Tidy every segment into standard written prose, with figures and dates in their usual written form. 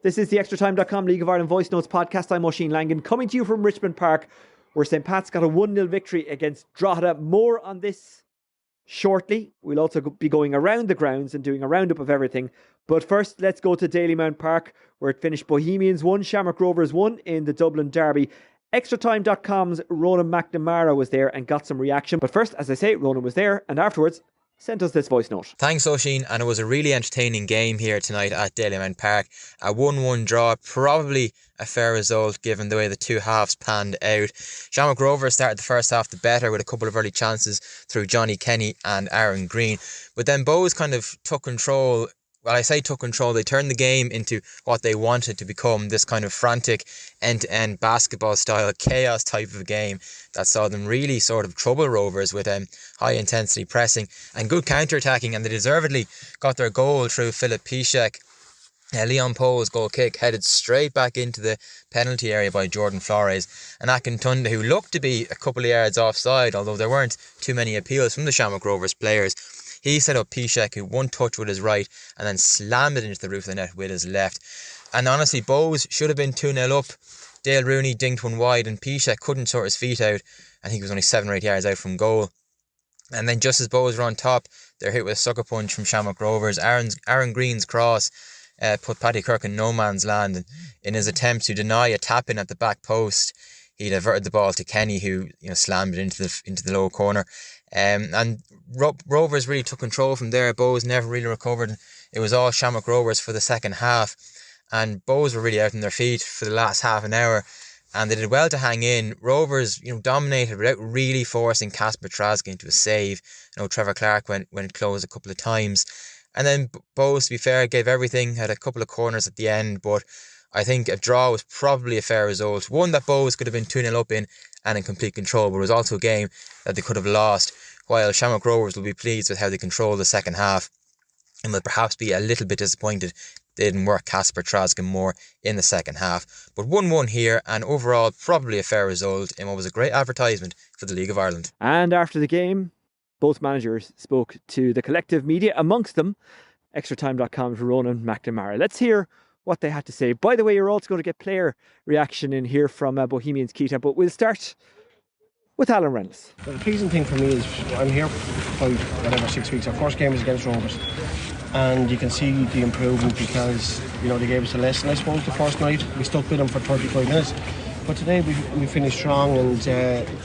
This is the Extratime.com League of Ireland Voice Notes podcast. I'm Oisin Langan, coming to you from Richmond Park, where St. Pat's got a 1-0 victory against Drogheda. More on this shortly. We'll also be going around the grounds and doing a roundup of everything. But first, let's go to Daly Mount Park, where it finished Bohemians 1, Shamrock Rovers 1 in the Dublin derby. Extratime.com's Ronan MacNamara was there and got some reaction. But first, as I say, Ronan was there, and afterwards sent us this voice note. Thanks, Oisin, and it was a really entertaining game here tonight at Daly Mount Park. A 1-1 draw, probably a fair result given the way the two halves panned out. Shamrock Rovers started the first half the better with a couple of early chances through Johnny Kenny and Aaron Green, but then Bohs kind of took control. Well, I say took control, they turned the game into what they wanted to become, this kind of frantic end-to-end basketball style chaos type of game that saw them really sort of trouble Rovers with high intensity pressing and good counter-attacking, and they deservedly got their goal through Philip Piszczek. Leon Poe's goal kick headed straight back into the penalty area by Jordan Flores, and Akintunda, who looked to be a couple of yards offside, although there weren't too many appeals from the Shamrock Rovers players. He set up Piszczek, who one touch with his right and then slammed it into the roof of the net with his left. And honestly, Bohs should have been 2-0 up. Dale Rooney dinked one wide and Piszczek couldn't sort his feet out. I think he was only 7 or 8 yards out from goal. And then just as Bohs were on top, they're hit with a sucker punch from Shamrock Rovers. Aaron Green's cross put Paddy Kirk in no man's land. In his attempt to deny a tap-in at the back post, he diverted the ball to Kenny, who slammed it into the low corner. And Rovers really took control from there. Bohs never really recovered. It was all Shamrock Rovers for the second half, and Bohs were really out on their feet for the last half an hour, and they did well to hang in. Rovers dominated without really forcing Kasper Trask into a save. Trevor Clark went close a couple of times, and then Bohs, to be fair, gave everything, had a couple of corners at the end, but I think a draw was probably a fair result. One that Bohs could have been 2-0 up in and in complete control, but it was also a game that they could have lost, while Shamrock Rovers will be pleased with how they controlled the second half and will perhaps be a little bit disappointed they didn't work Kasper Trask more in the second half. But 1-1 here, and overall probably a fair result in what was a great advertisement for the League of Ireland. And after the game, both managers spoke to the collective media, amongst them Extratime.com's Ronan MacNamara. Let's hear what they had to say. By the way, you're also going to get player reaction in here from Bohemians Keita, but we'll start with Alan Reynolds. The pleasing thing for me is I'm here for 6 weeks. Our first game is against Rovers, and you can see the improvement because they gave us a lesson. I suppose the first night we stuck with them for 35 minutes, but today we finished strong and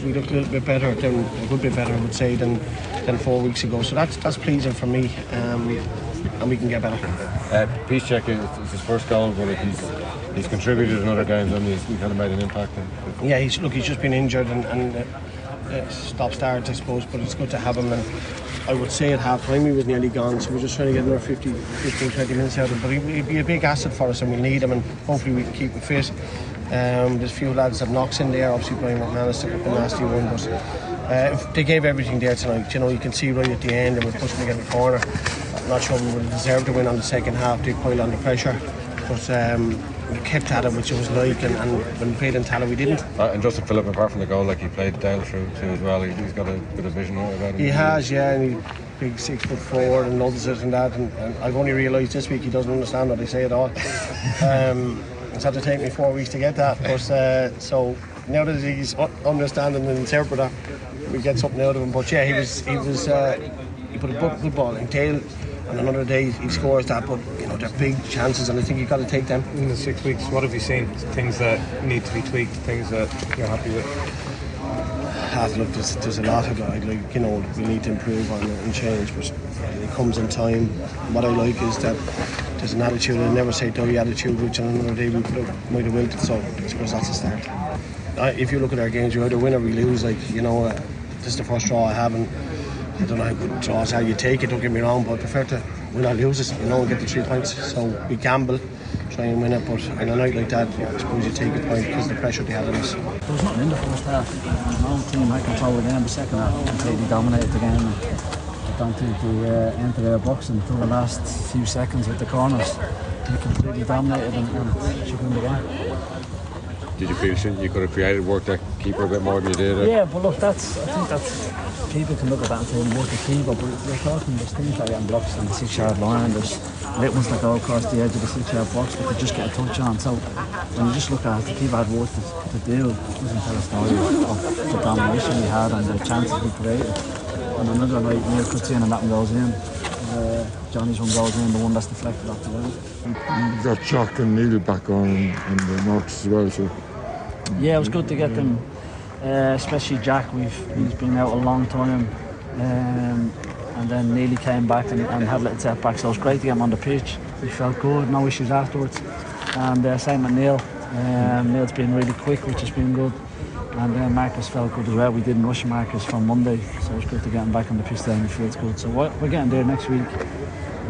we looked a little bit better, a good bit better I would say than 4 weeks ago. So that's pleasing for me, and we can get better. Piszczek is his first goal, but he's contributed in other games and he kind of made an impact. Yeah, he's just been injured and stop-start I suppose, but it's good to have him. And I would say at half-time he was nearly gone, so we're just trying to get another 15-20 minutes out of him. But he'd be a big asset for us and we'll need him, and hopefully we can keep him fit. There's a few lads that knocks in there, obviously Brian McManus took up a nasty one, but they gave everything there tonight. You can see right at the end they were pushing against the corner. I'm not sure we would have deserved to win on the second half. They pile under pressure, but we kept at it, which it was like, and when we played in Tala we didn't. And Justin Phillip, apart from the goal, he played down through too as well. He's got a bit of vision about him. He has, yeah, and he's big 6'4" and loves it and that, and I've only realised this week he doesn't understand what I say at all. It's had to take me 4 weeks to get that, but so now that he's understanding and interpreter, we get something out of him. But yeah, he put a good ball in tail, and another day he scores that, but they're big chances and I think you've got to take them. In the 6 weeks, what have you seen? Things that need to be tweaked, things that you're happy with? Look, there's a lot of it, we need to improve on it and change, but it comes in time. What I like is that there's an attitude, I never say die attitude, which on another day we might have wilted, so I suppose that's the start. If you look at our games, you either win or we lose. This is the first draw I have, and I don't know how good draws how you take it, don't get me wrong, but I prefer to win or lose it, and get the 3 points. So we gamble, try and win it, but in a night like that, I suppose you take a point because of the pressure they had on us. There was nothing in the first half. No team had control of the game. The second half completely dominated the game. I don't think they entered their box until the last few seconds with the corners. They completely dominated and should win the game. did you feel you could have created work that keeper a bit more than you did? Yeah, but look, I think that's people can look at that and say work the keeper, but you're talking there's things like getting blocks on the 6-yard line, there's little ones that go across the edge of the 6-yard box but they just get a touch on. So when you just look at it, the keeper had work to do, it doesn't tell a story of the domination we had and the chances we created. And another night Neil cuts in and that one goes in. Johnny's one goes in, the one that's deflected off the line. You got Jack and Neil back on the North as well, so. Yeah, it was good to get them, especially Jack. He's been out a long time, and then Neely came back and had a little setback, so it was great to get him on the pitch. He felt good, no issues afterwards. And same with Neil. Neil's been really quick, which has been good. And Marcus felt good as well. We didn't rush Marcus from Monday, so it was good to get him back on the pitch there and he feels good. So we're getting there next week.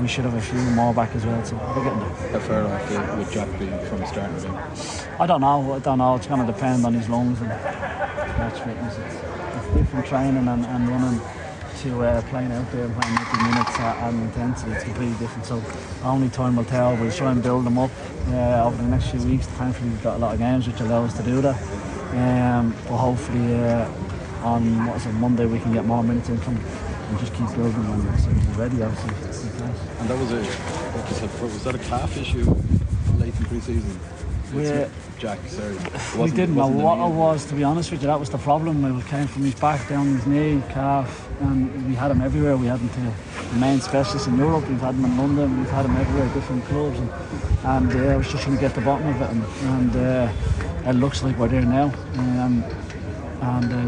We should have a few more back as well, so we're getting there. How far off would Jack be from the start of the game? I don't know. It's going to depend on his lungs and match fitness. It's different training and running to playing out there and playing 90 minutes and intensity. It's completely different. So only time will tell. We'll try and build them up over the next few weeks. Thankfully, we've got a lot of games which allow us to do that. But hopefully on Monday we can get more minutes in from and just keep building and so he's ready obviously. And that was was that a calf issue late in pre-season? Yeah. Jack, sorry. We didn't know what it was, to be honest with you. That was the problem. It came from his back, down his knee, calf, and we had him everywhere. We had him to the main specialists in Europe, we've had him in London, we've had him everywhere, different clubs, and I was just trying to get the bottom of it, and it looks like we're there now.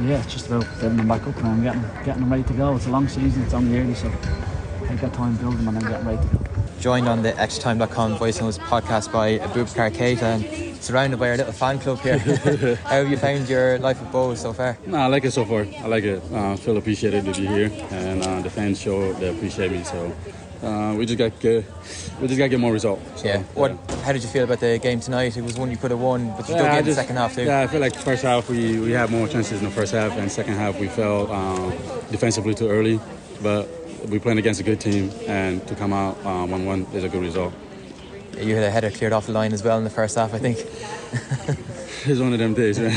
Yeah, it's just about building them back up now and getting them ready to go. It's a long season, it's only early, so take that time, build them and then get ready to go. Joined on the Extratime.com Voice Notes podcast by Aboubacar, Keita, and surrounded by our little fan club here. How have you found your life at Bow so far? No, I like it so far. I like it. I feel appreciated to be here, and the fans show they appreciate me. So we just got to get more results. So, yeah. How did you feel about the game tonight? It was one you could have won, but you dug in the second half too. Yeah, I feel like the first half we had more chances in the first half, and second half we fell defensively too early. But we're playing against a good team, and to come out 1-1 is a good result. You had a header cleared off the line as well in the first half, I think. It's one of them days, man.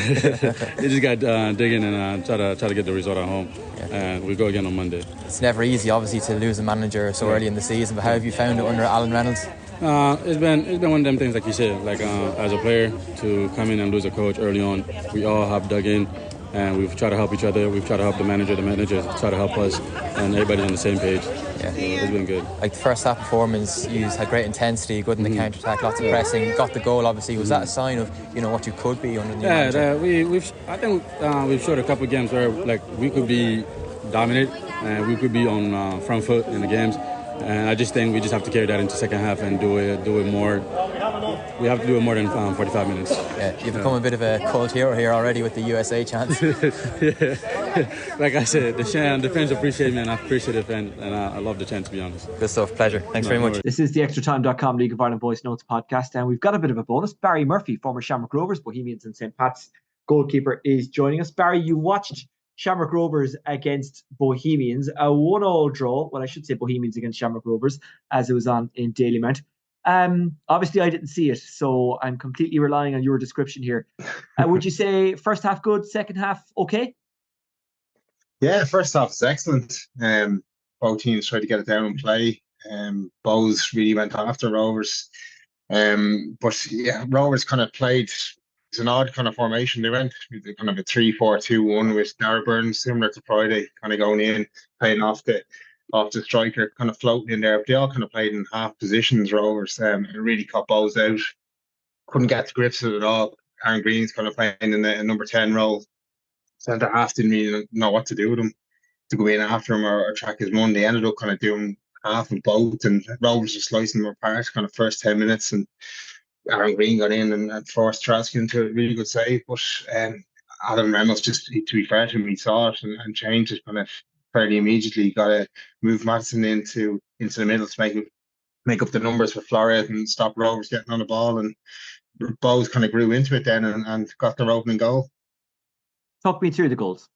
They just got digging and try to get the result at home. Yeah. And we go again on Monday. It's never easy, obviously, to lose a manager so early in the season. But how have you found it under Alan Reynolds? It's been one of them things, like you said. Like as a player, to come in and lose a coach early on, we all have dug in. And we've tried to help each other. We've tried to help the managers try to help us, and everybody's on the same page. Yeah, so it's been good. Like the first half performance, you had great intensity, good in the counter attack, lots of pressing, got the goal. Obviously, was that a sign of what you could be under the new manager? I think we've showed a couple of games where like we could be dominant and we could be on front foot in the games. And I just think we just have to carry that into second half and do it more. We have to do it more than 45 minutes. Yeah, you've become a bit of a cult hero here already with the USA chant. Yeah. Like I said, the fans appreciate me and I appreciate the fans, and I love the chant, to be honest. Good stuff, pleasure. Thanks very much. This is the Extratime.com League of Ireland Voice Notes podcast, and we've got a bit of a bonus. Barry Murphy, former Shamrock Rovers, Bohemians and St. Pats goalkeeper, is joining us. Barry, you watched Shamrock Rovers against Bohemians, a 1-1 draw. Well, I should say Bohemians against Shamrock Rovers, as it was on in Daly Mount. Obviously, I didn't see it, so I'm completely relying on your description here. Would you say first half good, second half okay? Yeah, first half is excellent. Both teams tried to get it down and play. Bows really went after Rovers. But yeah, Rovers kind of played. It's an odd kind of formation. They went with kind of a 3-4-2-1 with Byrne, similar to Friday, kind of going in, playing off the striker, kind of floating in there. They all kind of played in half positions, Rovers, and really caught Bows out. Couldn't get to grips with it at all. Aaron Green's kind of playing in a number 10 role. Centre half didn't really know what to do with him, to go in after him or track his money. They ended up kind of doing half of both, and Rovers were slicing them apart kind of first 10 minutes, and Aaron Green got in and forced Treacy into a really good save. But Alan Reynolds, just to be fair to him, he saw it and changed it kind of fairly immediately. He got to move Madison into the middle to make up the numbers for Flores and stop Rovers getting on the ball. And Bows kind of grew into it then and got their opening goal. Talk me through the goals.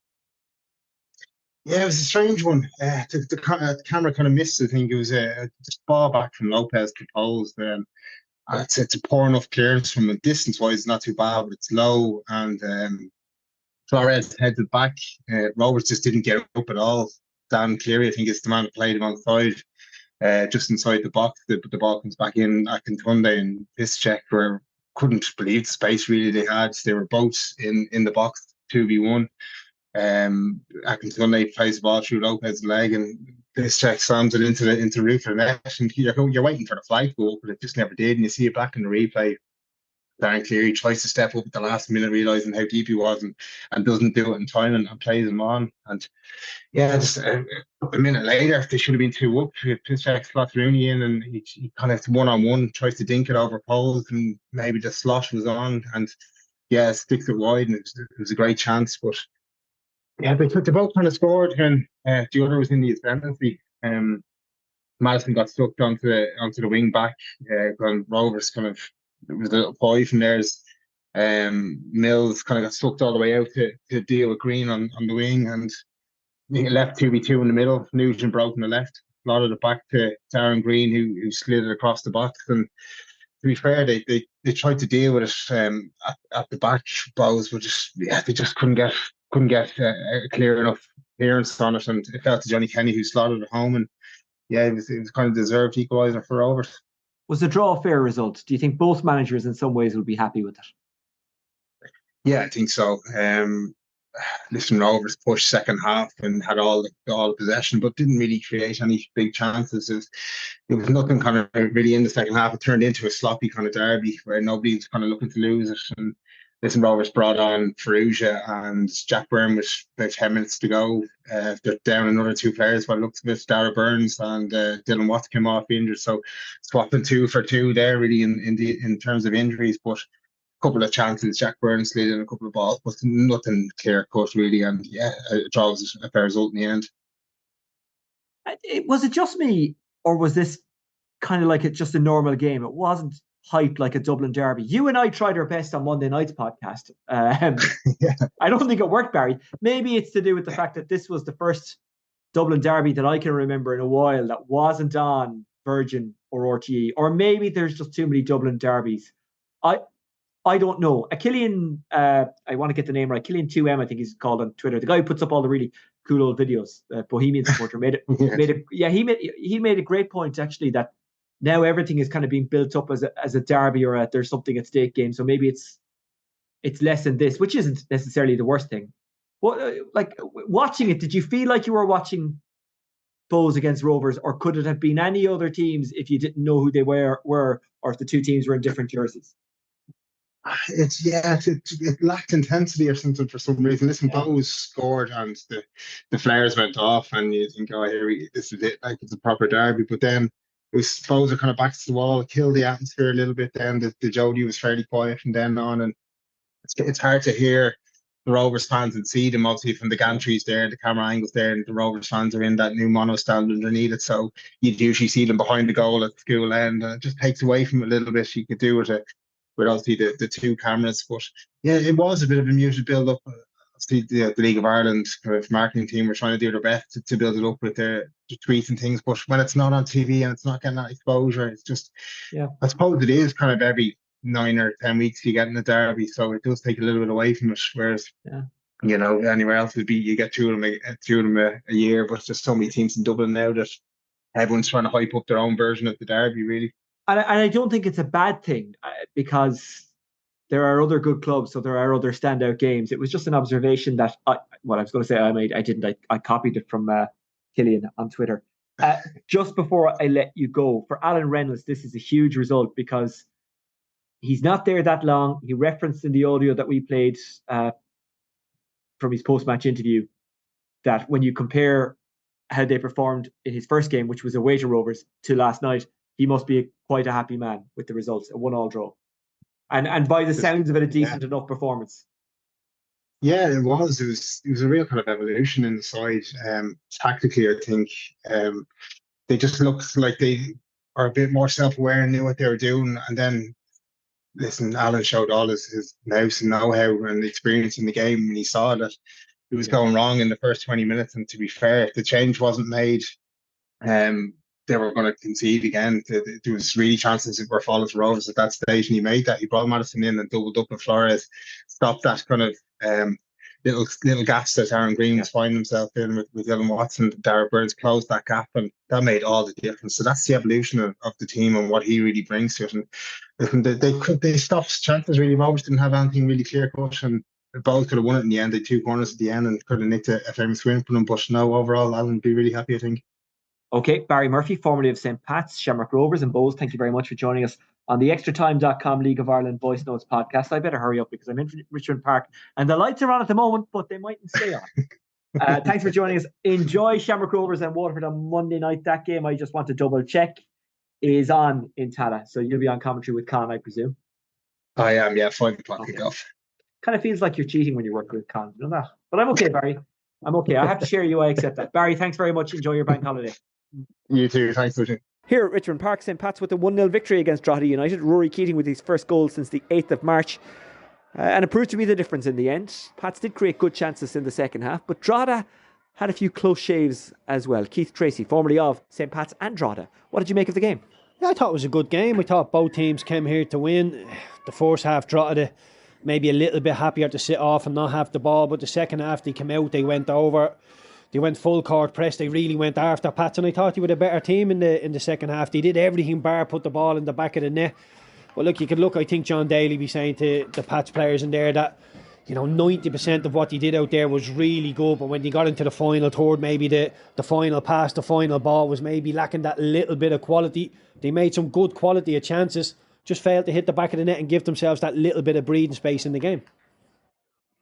Yeah, it was a strange one. The camera kind of missed. I think it was a ball back from Lopez to Poles. it's a poor enough clearance from a distance wise. It's not too bad, but it's low. And Flores headed back. Rovers just didn't get up at all. Dan Cleary, I think, is the man that played him on side, just inside the box. The ball comes back in. Akintunde and Piszczek couldn't believe the space really they had. They were both in the box 2v1. Akintunde plays the ball through Lopez's leg, and Piszczek slams it into the roof of the net. And you're waiting for the flag to go up, but it just never did. And you see it back in the replay. Darren Cleary tries to step up at the last minute, realising how deep he was, and doesn't do it in time, and plays him on. And yeah, just a minute later, they should have been 2 up. Piszczek slots Rooney in, and he kind of 1-on-1 tries to dink it over poles, and maybe the slot was on, and yeah, sticks it wide, and it was a great chance. But yeah, they both kind of scored, and the other was in the ascendancy. Madison got stuck onto the wing back. And Rovers kind of, it was a little ploy from theirs. Mills kind of got sucked all the way out to deal with Green on the wing, and he left 2v2 in the middle. Nugent broke on the left, slotted it back to Darren Green, who slid it across the box. And to be fair, they tried to deal with it at the back. Bows were they just couldn't get a clear enough clearance on it, and it fell to Johnny Kenny, who slotted it home. And yeah, it was kind of deserved equaliser for Rovers. Was the draw a fair result? Do you think both managers in some ways will be happy with it? Yeah, I think so. Listen, Rovers pushed second half and had all the possession, but didn't really create any big chances. There was nothing kind of really in the second half. It turned into a sloppy kind of derby where nobody's kind of looking to lose it. And listen, Rovers brought on Farrugia and Jack Byrne with about 10 minutes to go. They're down another 2 players by the looks of it. Darragh Burns and Dylan Watts came off injured, so swapping 2 for 2 there really in terms of injuries. But a couple of chances, Jack Byrne slid in a couple of balls, but nothing clear cut really. And yeah, a draw was a fair result in the end. Was it just me, or was this kind of like just a normal game? It wasn't hyped like a Dublin derby. You and I tried our best on Monday night's podcast. Yeah. I don't think it worked, Barry. Maybe it's to do with the fact that this was the first Dublin derby that I can remember in a while that wasn't on Virgin or RTE, or maybe there's just too many Dublin derbies. I don't know. Killian, I want to get the name right. Killian 2M, I think he's called on Twitter. The guy who puts up all the really cool old videos. Bohemian supporter made it. He made a great point actually that now everything is kind of being built up as a derby or there's something at stake game. So maybe it's less than this, which isn't necessarily the worst thing. Like watching it, did you feel like you were watching Bohs against Rovers, or could it have been any other teams if you didn't know who they were, or if the two teams were in different jerseys? It lacked intensity or something for some reason. Listen, Bohs scored and the flares went off, and you think, oh, this is it, like it's a proper derby. But then it was Bohs are kind of back to the wall, killed the atmosphere a little bit. Then the Jody was fairly quiet from then on, and it's hard to hear the Rovers fans and see them obviously from the gantries there, the camera angles there, and the Rovers fans are in that new mono stand underneath it. So you'd usually see them behind the goal at the school end, and it just takes away from it a little bit. You could do it with obviously the 2 cameras, but yeah, it was a bit of a muted build up. Obviously, the League of Ireland kind of marketing team were trying to do their best to build it up with the tweets and things, but when it's not on TV and it's not getting that exposure, it's just, I suppose it is kind of every 9 or 10 weeks you get in the derby, so it does take a little bit away from it. Whereas, anywhere else would be you get 2 of them a year, but there's so many teams in Dublin now that everyone's trying to hype up their own version of the derby, really. And I don't think it's a bad thing because there are other good clubs, so there are other standout games. It was just an observation that I was going to say I made. I didn't. I copied it from Killian on Twitter. Just before I let you go, for Alan Reynolds, this is a huge result because he's not there that long. He referenced in the audio that we played from his post-match interview that when you compare how they performed in his first game, which was away to Rovers, to last night, he must be quite a happy man with the results, a 1-1 draw. And by the sounds of it, a decent enough performance. Yeah, it was. It was a real kind of evolution in the side. Tactically, I think they just looked like they are a bit more self-aware and knew what they were doing. And then, listen, Alan showed all his nous and know-how and experience in the game, and he saw that it was going wrong in the first 20 minutes. And to be fair, if the change wasn't made, they were going to concede again. There was really chances that were falling to Rovers at that stage, and he made that. He brought Madison in and doubled up with Flores, stopped that kind of little gaps that Aaron Green was finding himself in with Dylan Watson. Darragh Burns closed that gap, and that made all the difference. So that's the evolution of the team and what he really brings to it. And they stopped chances really. Rovers didn't have anything really clear cut, and both could have won it in the end. They had 2 corners at the end and could have nicked a famous win for them. But no, overall, Alan would be really happy, I think. Okay, Barry Murphy, formerly of St. Pat's, Shamrock Rovers and Bowes, thank you very much for joining us on the Extratime.com League of Ireland Voice Notes podcast. I better hurry up because I'm in Richmond Park and the lights are on at the moment, but they mightn't stay on. Thanks for joining us. Enjoy Shamrock Rovers and Waterford on Monday night. That game, I just want to double check, is on in Tala. So you'll be on commentary with Con, I presume. I am, yeah, 5 o'clock kickoff. Kind of feels like you're cheating when you work with Con, you know that? But I'm okay, Barry. I'm okay. I have to share you. I accept that. Barry, thanks very much. Enjoy your bank holiday. You too. Thanks, Lucian. Here at Richmond Park, St. Pat's with a 1-0 victory against Drogheda United. Rory Keating with his first goal since the 8th of March. And it proved to be the difference in the end. Pats did create good chances in the second half, but Drogheda had a few close shaves as well. Keith Treacy, formerly of St. Pat's and Drogheda. What did you make of the game? Yeah, I thought it was a good game. I thought both teams came here to win. The first half, Drogheda maybe a little bit happier to sit off and not have the ball, but the second half they came out, they went over. They went full court press. They really went after Pats, and I thought they were a better team in the second half. They did everything bar put the ball in the back of the net. But look, you could look. I think John Daly be saying to the Pats players in there that 90% of what they did out there was really good. But when they got into the final third, maybe the final pass, the final ball was maybe lacking that little bit of quality. They made some good quality of chances, just failed to hit the back of the net and give themselves that little bit of breathing space in the game.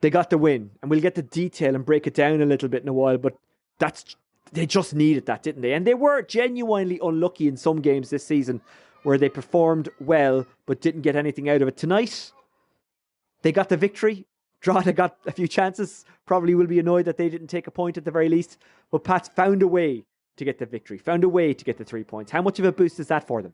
They got the win, and we'll get the detail and break it down a little bit in a while, but they just needed that, didn't they? And they were genuinely unlucky in some games this season where they performed well but didn't get anything out of it. Tonight, they got the victory. Drogheda got a few chances, probably will be annoyed that they didn't take a point at the very least, but Pats found a way to get the victory, found a way to get the 3 points. How much of a boost is that for them?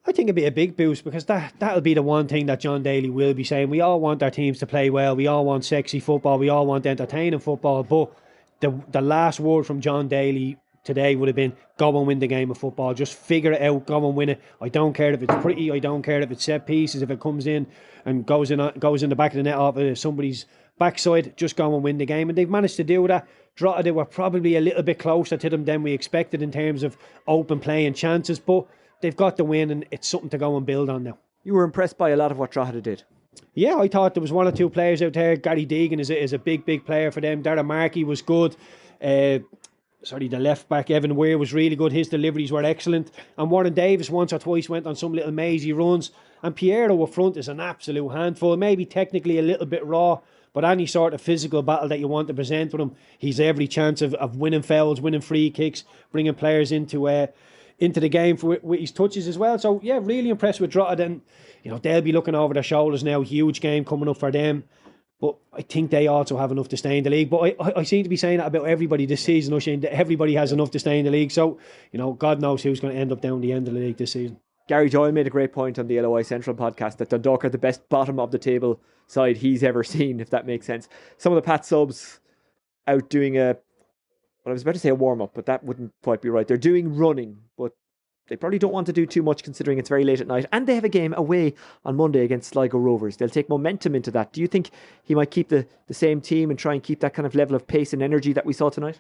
I think it'd be a big boost because that'll be the one thing that John Daly will be saying. We all want our teams to play well. We all want sexy football. We all want entertaining football. But the last word from John Daly today would have been, go and win the game of football. Just figure it out. Go and win it. I don't care if it's pretty. I don't care if it's set pieces. If it comes in and goes in the back of the net off somebody's backside, just go and win the game. And they've managed to do that. Drogheda were probably a little bit closer to them than we expected in terms of open play and chances. But they've got the win, and it's something to go and build on now. You were impressed by a lot of what Drogheda did. Yeah, I thought there was one or two players out there. Gary Deegan is a big player for them. Darragh Markey was good. The left back, Evan Weir, was really good. His deliveries were excellent. And Warren Davis once or twice went on some little mazy runs. And Piero up front is an absolute handful. Maybe technically a little bit raw, but any sort of physical battle that you want to present with him, he's every chance of winning fouls, winning free kicks, bringing players into the game with his touches as well. So yeah, really impressed with Drogheda. And they'll be looking over their shoulders now. Huge game coming up for them. But I think they also have enough to stay in the league. But I seem to be saying that about everybody this season, Oisin, that everybody has enough to stay in the league. So, God knows who's going to end up down the end of the league this season. Gary Doyle made a great point on the LOI Central podcast that Dundalk are the best bottom of the table side he's ever seen, if that makes sense. Some of the Pat subs out doing I was about to say a warm-up, but that wouldn't quite be right. They're doing running, but they probably don't want to do too much considering it's very late at night. And they have a game away on Monday against Sligo Rovers. They'll take momentum into that. Do you think he might keep the same team and try and keep that kind of level of pace and energy that we saw tonight?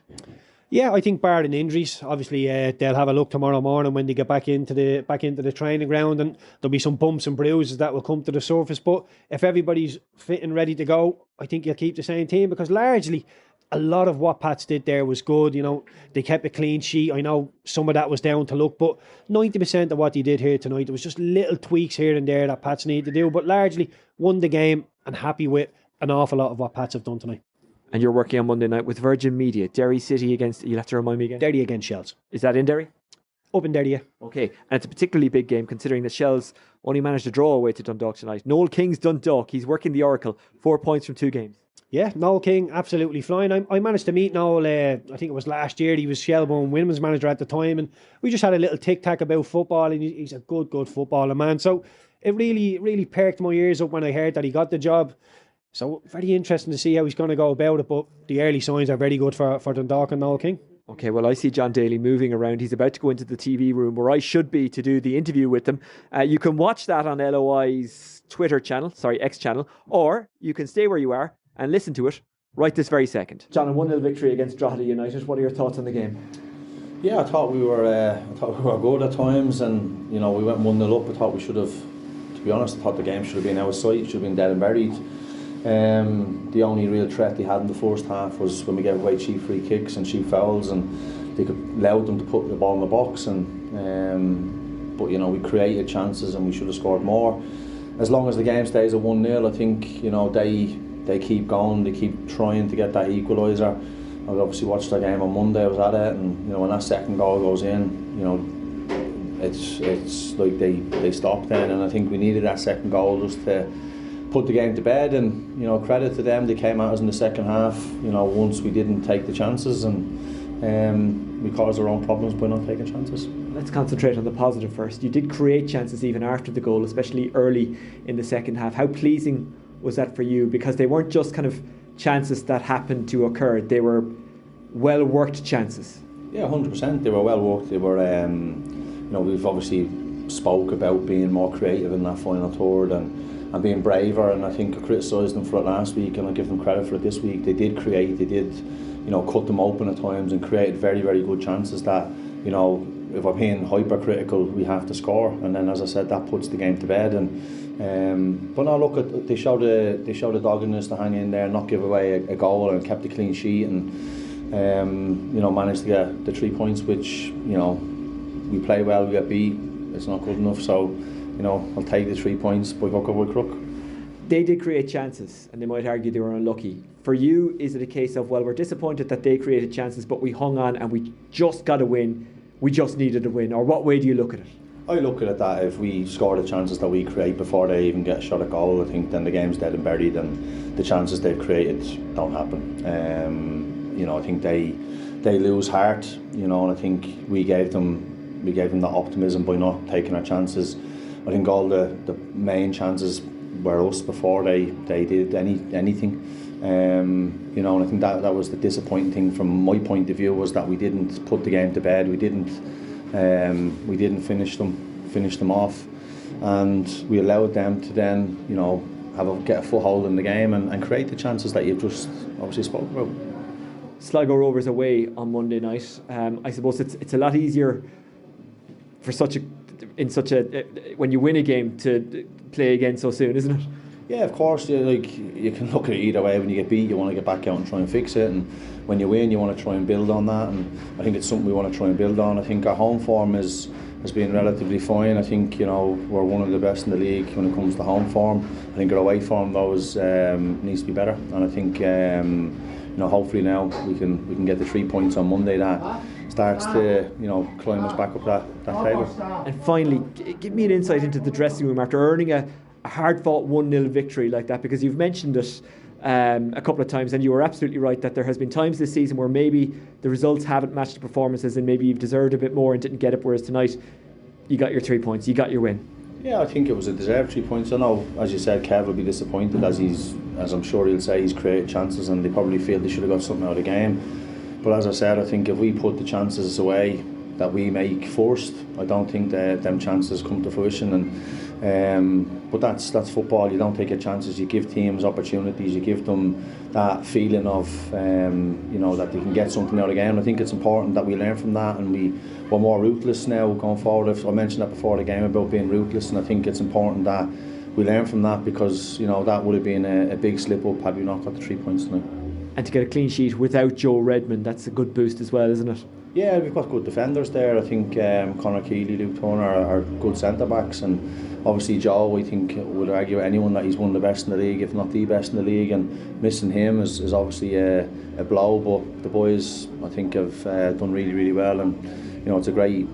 Yeah, I think barring injuries, obviously they'll have a look tomorrow morning when they get back into the training ground, and there'll be some bumps and bruises that will come to the surface. But if everybody's fit and ready to go, I think you'll keep the same team, because largely a lot of what Pats did there was good. They kept a clean sheet. I know some of that was down to luck, but 90% of what they did here tonight, there was just little tweaks here and there that Pats need to do, but largely won the game and happy with an awful lot of what Pats have done tonight. And you're working on Monday night with Virgin Media. Derry City against, you'll have to remind me again. Derry against Shells. Is that in Derry? Up in Derry, yeah. Okay, and it's a particularly big game considering that Shells only managed to draw away to Dundalk tonight. Noel King's Dundalk. He's working the Oracle. 4 points from 2 games. Yeah, Noel King, absolutely flying. I managed to meet Noel, I think it was last year. He was Shelbourne women's manager at the time, and we just had a little tic-tac about football, and he's a good footballer, man. So it really perked my ears up when I heard that he got the job. So very interesting to see how he's going to go about it, but the early signs are very good for Dundalk and Noel King. Okay, well, I see John Daly moving around. He's about to go into the TV room where I should be to do the interview with them. You can watch that on LOI's X channel, or you can stay where you are and listen to it right this very second. John, a 1-0 victory against Drogheda United. What are your thoughts on the game? Yeah, I thought we were good at times, and we went 1-0 up. I thought we should have, to be honest, I thought the game should have been outside, should have been dead and buried. The only real threat they had in the first half was when we gave away cheap free kicks and cheap fouls, and they allowed them to put the ball in the box. But we created chances and we should have scored more. As long as the game stays at 1-0, I think they keep going, they keep trying to get that equaliser. I obviously watched that game on Monday. I was at it, and when that second goal goes in, it's like they stop then, and I think we needed that second goal just to put the game to bed. And credit to them, they came at us in the second half. Once we didn't take the chances, and we caused our own problems by not taking chances. Let's concentrate on the positive first. You did create chances even after the goal, especially early in the second half. How pleasing was that for you? Because they weren't just kind of chances that happened to occur. They were well worked chances. Yeah, 100%. They were well worked. They were, we've obviously spoke about being more creative in that final third and being braver. And I think I criticised them for it last week, and I give them credit for it this week. They did create. They did, cut them open at times and create very, very good chances that, if we're being hypercritical, we have to score. And then, as I said, that puts the game to bed. But no, look, they showed the doggedness to hang in there, not give away a goal, and kept a clean sheet, and managed to get the 3 points, which we play well, we get beat. It's not good enough, so I'll take the 3 points by hook or by crook. They did create chances, and they might argue they were unlucky. For you, is it a case of, well, we're disappointed that they created chances, but we hung on and we just got a win, we just needed a win? Or what way do you look at it? I look at it that if we score the chances that we create before they even get a shot at goal, I think then the game's dead and buried, and the chances they've created don't happen. I think they lose heart, and I think we gave them that optimism by not taking our chances. I think all the main chances were us before they did anything. And I think that was the disappointing thing from my point of view, was that we didn't put the game to bed. We didn't finish them off, and we allowed them to then get a foothold in the game and create the chances that you've just obviously spoke about. Sligo Rovers away on Monday night. I suppose it's a lot easier for when you win a game to play again so soon, isn't it? Yeah, of course. You can look at it either way. When you get beat, you want to get back out and try and fix it, and when you win, you want to try and build on that. And I think it's something we want to try and build on. I think our home form has been relatively fine. I think we're one of the best in the league when it comes to home form. I think our away form though needs to be better, and I think hopefully now we can get the 3 points on Monday. That starts to climb us back up that table. And finally, give me an insight into the dressing room after earning a hard-fought 1-0 victory like that, because you've mentioned it a couple of times, and you were absolutely right that there has been times this season where maybe the results haven't matched the performances, and maybe you've deserved a bit more and didn't get it, whereas tonight you got your 3 points, you got your win. Yeah, I think it was a deserved 3 points. I know, as you said, Kev will be disappointed, as I'm sure he'll say, he's created chances and they probably feel they should have got something out of the game. But as I said, I think if we put the chances away that we make first, I don't think that them chances come to fruition. But that's football. You don't take your chances. You give teams opportunities. You give them that feeling of that they can get something out of the game. I think it's important that we learn from that, and we're more ruthless now going forward. I mentioned that before the game about being ruthless, and I think it's important that we learn from that, because that would have been a big slip up had we not got the 3 points tonight. And to get a clean sheet without Joe Redmond, that's a good boost as well, isn't it? Yeah, we've got good defenders there. I think Conor Keeley, Luke Turner are good centre backs, and obviously Joe, I think, would argue anyone that he's one of the best in the league, if not the best in the league, and missing him is obviously a blow. But the boys, I think, have done really, really well, and it's a great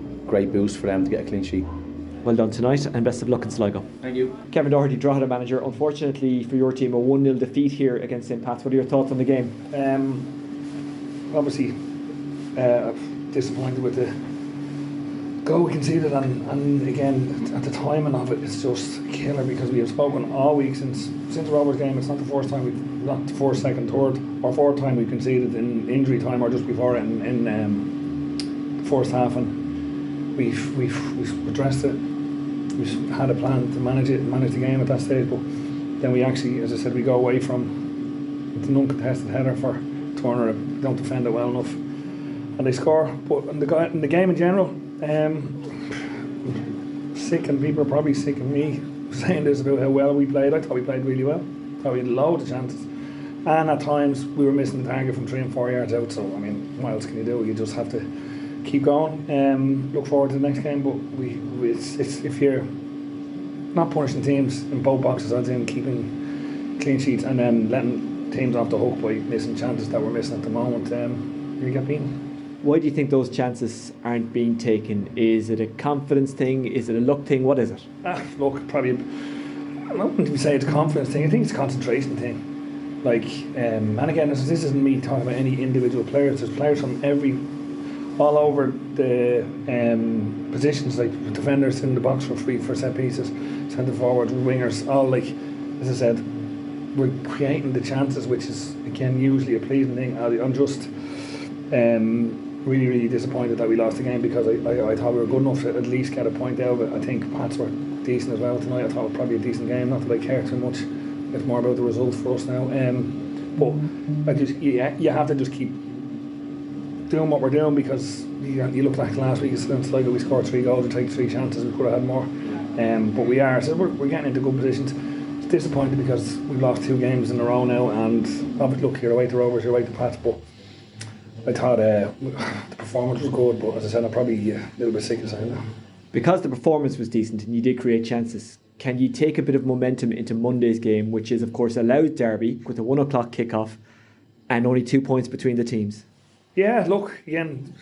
boost for them to get a clean sheet. Well done tonight, and best of luck in Sligo. Thank you. Kevin Doherty, Drogheda manager. Unfortunately for your team, a 1-0 defeat here against St. Pat's. What are your thoughts on the game? Obviously disappointed with the goal we conceded, and again at the timing of it, it's just killer, because we have spoken all week since the Rovers game. It's not the first time we've not the first, second, third or fourth time we conceded in injury time or just before it in the first half, and we've addressed it. We've had a plan to manage the game at that stage, but then we actually, as I said, we go away from the non-contested header for Turner. Don't defend it well enough, and they score. But in the game in general, sick, and people are probably sick of me saying this about how well we played. I thought we played really well. I thought we had loads of chances, and at times we were missing the target from 3 and 4 yards out. So I mean, what else can you do? You just have to keep going. Look forward to the next game, but it's if you're not punishing teams in both boxes, as in keeping clean sheets and then letting teams off the hook by missing chances that we're missing at the moment, you get beaten. Why do you think those chances aren't being taken? Is it a confidence thing? Is it a luck thing? What is it? Look, probably, I don't want to say it's a confidence thing. I think it's a concentration thing. Like, and again, this isn't me talking about any individual players. There's players from all over the positions, like defenders in the box for set pieces, centre forwards, wingers, all, like, as I said, we're creating the chances, which is again usually a pleasing thing. I'm just really disappointed that we lost the game, because I thought we were good enough to at least get a point out of it. I think Pats were decent as well tonight. I thought it was probably a decent game, not that I care too much. It's more about the results for us now. But you have to just keep doing what we're doing, because you look like last week, it's like we scored 3 goals, we take 3 chances, we could have had more. But we're getting into good positions. It's disappointing because we've lost 2 games in a row now, and obviously look, you're away to Rovers, you're away to Pats, but I thought the performance was good, but as I said, I'm probably a little bit sick of saying that. Because the performance was decent and you did create chances, can you take a bit of momentum into Monday's game, which is of course a Louth derby with a 1 o'clock kickoff and only 2 points between the teams? Yeah, look, again,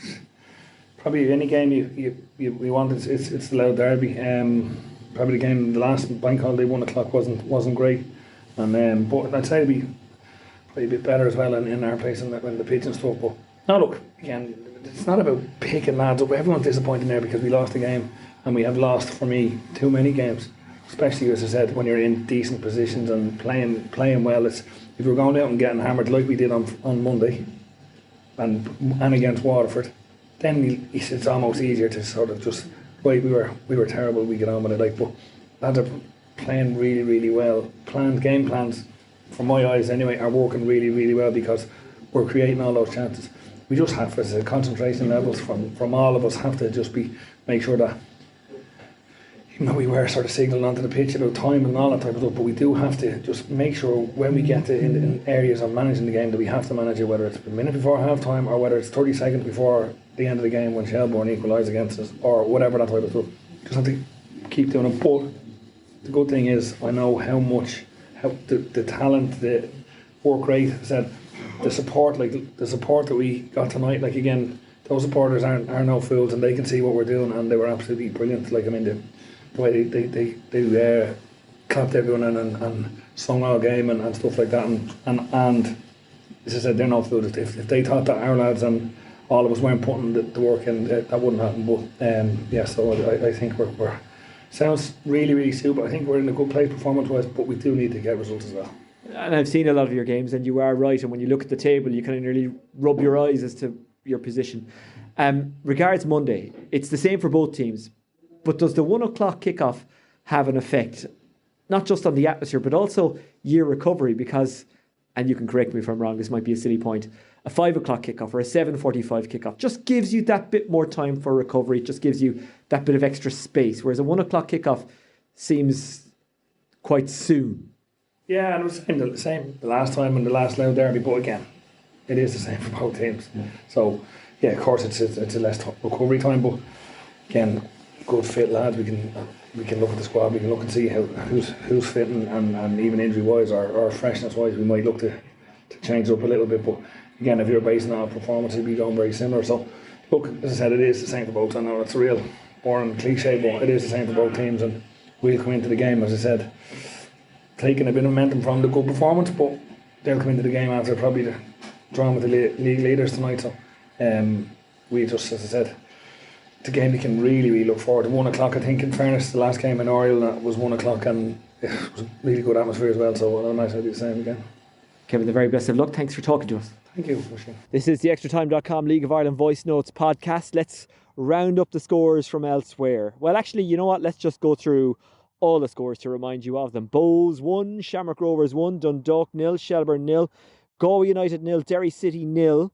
probably any game you want, it's the Louth derby. Probably the game, the last bank holiday 1 o'clock wasn't great, and but I'd say it'd be probably a bit better as well in our place in the pitch and stuff. But no, look, again, it's not about picking lads up. Everyone's disappointed there because we lost the game, and we have lost, for me, too many games. Especially, as I said, when you're in decent positions and playing well. It's, if you're going out and getting hammered like we did on Monday, and against Waterford, then it's almost easier to sort of just, right, we were terrible, we get on with it. Like, but lads are playing really well. Game plans, from my eyes anyway, are working really well, because we're creating all those chances. We just have, as I said, concentration levels from all of us have to just make sure that, even though we were sort of signalling onto the pitch about time and all that type of stuff, but we do have to just make sure when we get to in areas of managing the game that we have to manage it, whether it's a minute before half time or whether it's 30 seconds before the end of the game when Shelbourne equalise against us, or whatever, that type of stuff. Just have to keep doing it. But the good thing is, I know how the talent, the work rate, I said, the support that we got tonight, like, again, those supporters are no fools, and they can see what we're doing, and they were absolutely brilliant. Like, I mean, the way they clapped everyone and sung all game and stuff like that, and as I said, they're no fools. If they thought that our lads and all of us weren't putting the work in, that wouldn't happen. But yeah, so I think we're sounds really stupid. I think we're in a good place performance-wise, but we do need to get results as well. And I've seen a lot of your games, and you are right. And when you look at the table, you kind of nearly rub your eyes as to your position. Regards Monday, it's the same for both teams. But does the 1 o'clock kickoff have an effect, not just on the atmosphere, but also year recovery? Because, and you can correct me if I'm wrong, this might be a silly point, a 5 o'clock kickoff or a 7:45 kickoff just gives you that bit more time for recovery. It just gives you that bit of extra space. Whereas a 1 o'clock kickoff seems quite soon. Yeah, and it was the same the last time in the last Louth derby, but again, it is the same for both teams. Yeah. So, yeah, of course, it's a less recovery time, but again, good fit lads. We can look at the squad. We can look and see who's fitting, and even injury wise or freshness wise, we might look to change up a little bit. But again, if you're basing on performance, it'll be going very similar. So, look, as I said, it is the same for both. I know it's a real boring cliche, but it is the same for both teams, and we'll come into the game, as I said, taking a bit of momentum from the good performance, but they'll come into the game after probably the draw with the league leaders tonight. So we just, as I said, the game we can really look forward to. 1 o'clock, I think, in fairness, the last game in Oriel was 1 o'clock, and it was a really good atmosphere as well, so I imagine it'll be the same again. Kevin, the very best of luck. Thanks for talking to us. Thank you, Oisin. This is the Extratime.com League of Ireland Voice Notes podcast. Let's round up the scores from elsewhere. Well, actually, you know what? Let's just go through all the scores to remind you of them. Bohs 1, Shamrock Rovers 1, Dundalk 0, Shelbourne 0, Galway United 0, Derry City 0,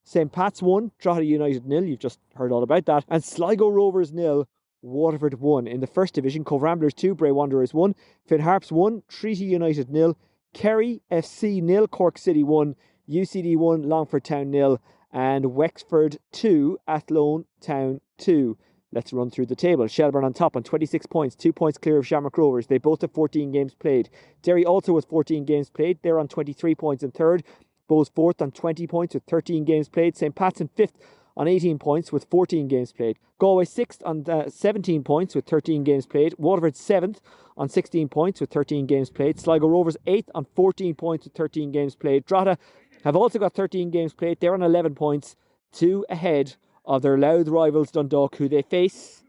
St. Pat's 1, Drogheda United 0. You've just heard all about that. And Sligo Rovers 0, Waterford 1. In the first division, Cove Ramblers 2, Bray Wanderers 1, Finn Harps 1, Treacy United 0, Kerry FC 0, Cork City 1, UCD 1, Longford Town 0, and Wexford 2, Athlone Town 2. Let's run through the table. Shelbourne on top on 26 points, 2 points clear of Shamrock Rovers. They both have 14 games played. Derry also with 14 games played. They're on 23 points in third. Bohs fourth on 20 points with 13 games played. St. Pat's in fifth on 18 points with 14 games played. Galway sixth on 17 points with 13 games played. Waterford seventh on 16 points with 13 games played. Sligo Rovers eighth on 14 points with 13 games played. Drogheda have also got 13 games played. They're on 11 points, 2 ahead of their Louth rivals Dundalk, who they face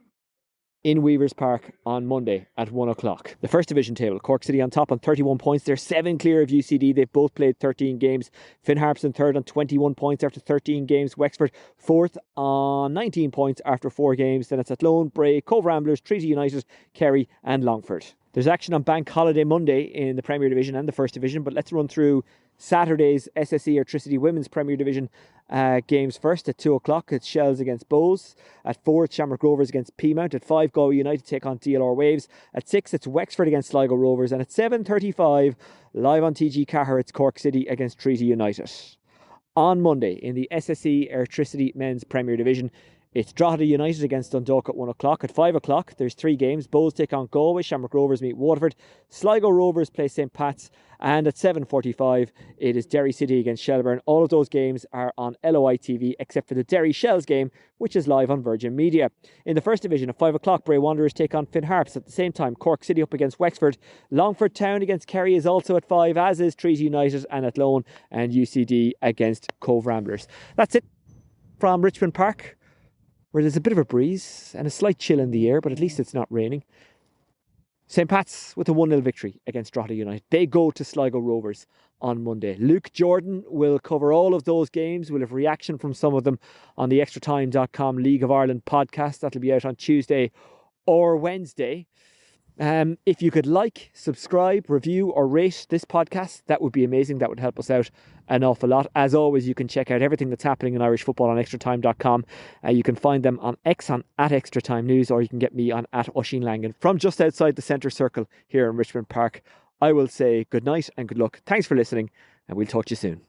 in Weavers Park on Monday at 1 o'clock. The first division table, Cork City on top on 31 points. They're 7 clear of UCD. They've both played 13 games. Finn Harps in third on 21 points after 13 games. Wexford fourth on 19 points after 4 games. Then it's Athlone, Bray, Cove Ramblers, Treaty United, Kerry and Longford. There's action on Bank Holiday Monday in the Premier Division and the First Division, but let's run through Saturday's SSE Electricity Women's Premier Division games first. At 2 o'clock, it's Shells against Bohs. At 4, it's Shamrock Rovers against Peamount. At 5, Galway United take on DLR Waves. At 6, it's Wexford against Sligo Rovers. And at 7:35, live on TG Cahir, it's Cork City against Treaty United. On Monday, in the SSE Electricity Men's Premier Division, it's Drogheda United against Dundalk at 1 o'clock. At 5 o'clock, there's 3 games. Bohs take on Galway, Shamrock Rovers meet Waterford, Sligo Rovers play St. Pat's, and at 7:45, it is Derry City against Shelbourne. All of those games are on LOI TV, except for the Derry Shells game, which is live on Virgin Media. In the First Division, at 5 o'clock, Bray Wanderers take on Finn Harps. At the same time, Cork City up against Wexford. Longford Town against Kerry is also at 5, as is Treaty United and Athlone, and UCD against Cove Ramblers. That's it from Richmond Park, where there's a bit of a breeze and a slight chill in the air, but at least it's not raining. St. Pat's with a 1-0 victory against Drogheda United. They go to Sligo Rovers on Monday. Luke Jordan will cover all of those games. We'll have reaction from some of them on the Extratime.com League of Ireland podcast. That'll be out on Tuesday or Wednesday. If you could like, subscribe, review or rate this podcast, that would be amazing. That would help us out an awful lot. As always, you can check out everything that's happening in Irish football on Extratime.com. You can find them on X on @Extratime News, or you can get me on @Oisin Langan from just outside the centre circle here in Richmond Park. I will say good night and good luck. Thanks for listening, and we'll talk to you soon.